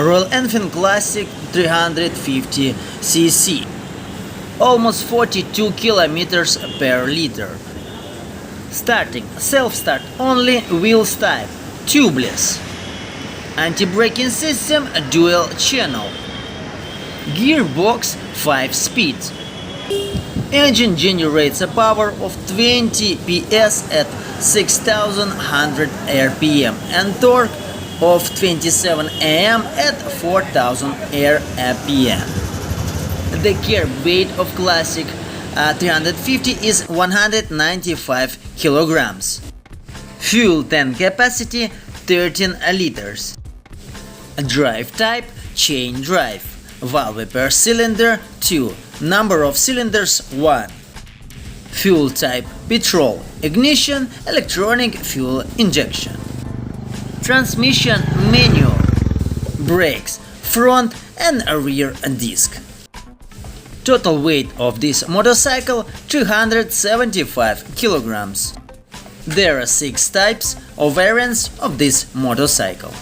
Royal Enfield Classic 350cc, almost 42 kilometers per liter. Starting self-start only, wheels type tubeless. Anti-braking system dual channel. Gearbox 5 speeds. Engine generates a power of 20 PS at 6100 RPM and torque of 27 Am at 4000 RPM. The carb weight of Classic 350 is 195 kilograms. Fuel tank capacity 13 liters. Drive type chain drive. Valve per cylinder 2. Number of cylinders 1. Fuel type petrol. Ignition electronic fuel injection. Transmission manual. Brakes front and rear disc. Total weight of this motorcycle 275 kilograms. There are 6 types of variants of this motorcycle.